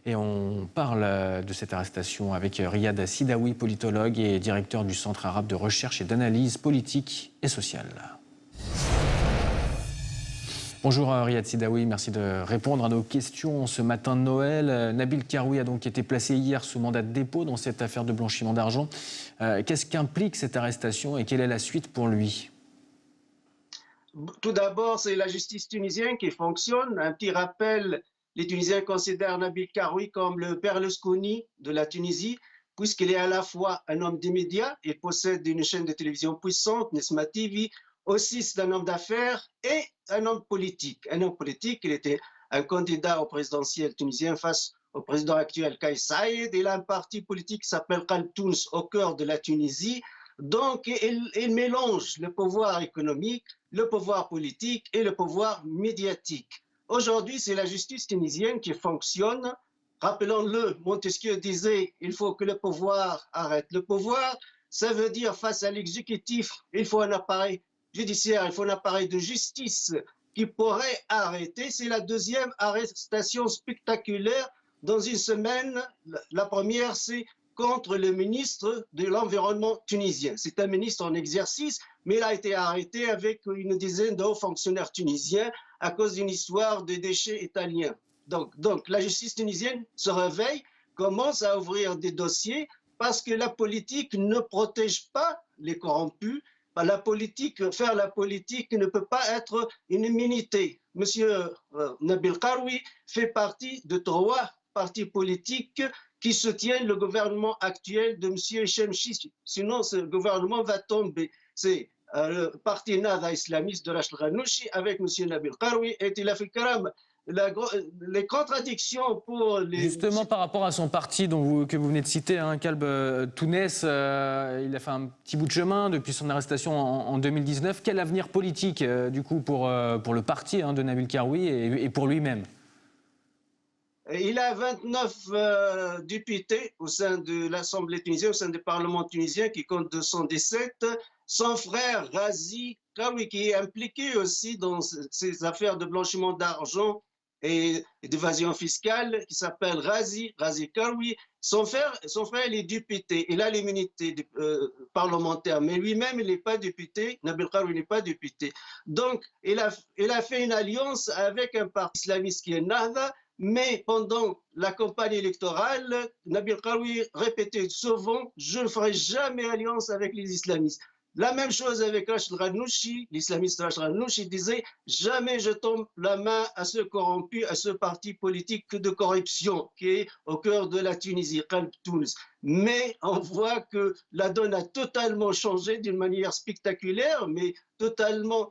Et on parle de cette arrestation avec Riyad Sidaoui, politologue et directeur du Centre arabe de recherche et d'analyse politique et sociale. Bonjour Riyad Sidaoui, merci de répondre à nos questions ce matin de Noël. Nabil Karoui a donc été placé hier sous mandat de dépôt dans cette affaire de blanchiment d'argent. Qu'est-ce qu'implique cette arrestation et quelle est la suite pour lui ? Tout d'abord, c'est la justice tunisienne qui fonctionne. Un petit rappel, les Tunisiens considèrent Nabil Karoui comme le Berlusconi de la Tunisie, puisqu'il est à la fois un homme des médias, il possède une chaîne de télévision puissante, Nesma TV, aussi c'est un homme d'affaires et un homme politique. Un homme politique, il était un candidat au présidentiel tunisien face au président actuel Kais Saïed. Il a un parti politique qui s'appelle Qalb Tounes au cœur de la Tunisie. Donc, il mélange le pouvoir économique, le pouvoir politique et le pouvoir médiatique. Aujourd'hui, c'est la justice tunisienne qui fonctionne. Rappelons-le, Montesquieu disait il faut que le pouvoir arrête le pouvoir. Ça veut dire face à l'exécutif, il faut un appareil judiciaire, il faut un appareil de justice qui pourrait arrêter. C'est la deuxième arrestation spectaculaire dans une semaine. La première, c'est contre le ministre de l'Environnement tunisien. C'est un ministre en exercice, mais il a été arrêté avec une dizaine de hauts fonctionnaires tunisiens à cause d'une histoire de déchets italiens. Donc la justice tunisienne se réveille, commence à ouvrir des dossiers parce que la politique ne protège pas les corrompus. Faire la politique ne peut pas être une immunité. Monsieur Nabil Karoui fait partie de 3 partis politiques qui soutiennent le gouvernement actuel de M. Hichem Chichy. Sinon, ce gouvernement va tomber. C'est le parti Nada islamiste de Rachid Ghannouchi avec M. Nabil Karoui et Tilaf El-Karam. Les contradictions pour les... Justement, par rapport à son parti que vous venez de citer, Qalb Tounes, il a fait un petit bout de chemin depuis son arrestation en 2019. Quel avenir politique, du coup, pour le parti de Nabil Karoui et pour lui-même ? Il a 29 députés au sein de l'Assemblée tunisienne, au sein du Parlement tunisien qui compte 217. Son frère Razi Karoui, qui est impliqué aussi dans ces affaires de blanchiment d'argent et d'évasion fiscale, qui s'appelle Razi Karoui. Son frère, il est député, il a l'immunité parlementaire, mais lui-même, il n'est pas député. Nabil Karoui n'est pas député. Donc, il a fait une alliance avec un parti islamiste qui est Nahda. Mais pendant la campagne électorale, Nabil Karoui répétait souvent « Je ne ferai jamais alliance avec les islamistes ». La même chose avec Rachid Ghannouchi, l'islamiste Rachid Ghannouchi disait « Jamais je tombe la main à ce corrompu, à ce parti politique de corruption qui est au cœur de la Tunisie, Qalb Tounes ». Mais on voit que la donne a totalement changé d'une manière spectaculaire, mais totalement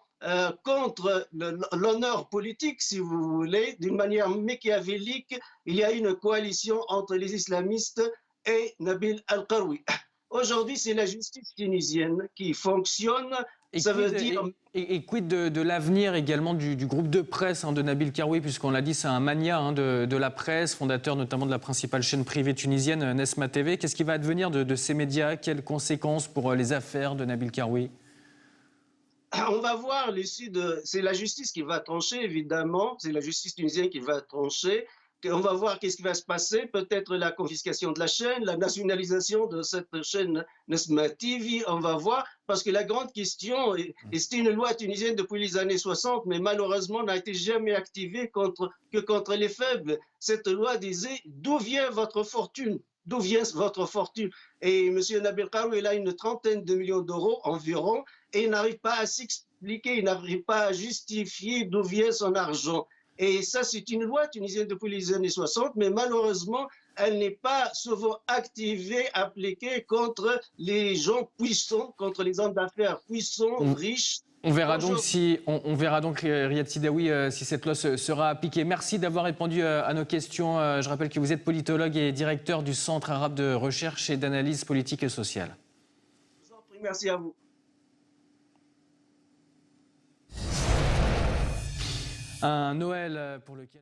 contre l'honneur politique, si vous voulez, d'une manière machiavélique. Il y a une coalition entre les islamistes et Nabil Karoui. Aujourd'hui, c'est la justice tunisienne qui fonctionne. Ça veut dire... Et quid de l'avenir également du groupe de presse de Nabil Karoui, puisqu'on l'a dit, c'est un mania de la presse, fondateur notamment de la principale chaîne privée tunisienne, Nesma TV. Qu'est-ce qui va advenir de ces médias? Quelles conséquences pour les affaires de Nabil Karoui? On va voir l'issue de... C'est la justice qui va trancher, évidemment. C'est la justice tunisienne qui va trancher. On va voir qu'est-ce qui va se passer. Peut-être la confiscation de la chaîne, la nationalisation de cette chaîne Nesma TV. On va voir. Parce que la grande question, et c'est une loi tunisienne depuis les années 60, mais malheureusement n'a été jamais activée que contre les faibles. Cette loi disait « D'où vient votre fortune ?» D'où vient votre fortune? Et M. Nabil Karoui, il a une trentaine de millions d'euros environ et il n'arrive pas à s'expliquer, il n'arrive pas à justifier d'où vient son argent. Et ça, c'est une loi tunisienne depuis les années 60, mais malheureusement, elle n'est pas souvent activée, appliquée contre les gens puissants, contre les hommes d'affaires puissants, riches. On verra donc, Riyad Sidaoui, si cette loi sera appliquée. Merci d'avoir répondu à nos questions. Je rappelle que vous êtes politologue et directeur du Centre arabe de recherche et d'analyse politique et sociale. Je vous en prie, merci à vous. Un Noël pour lequel...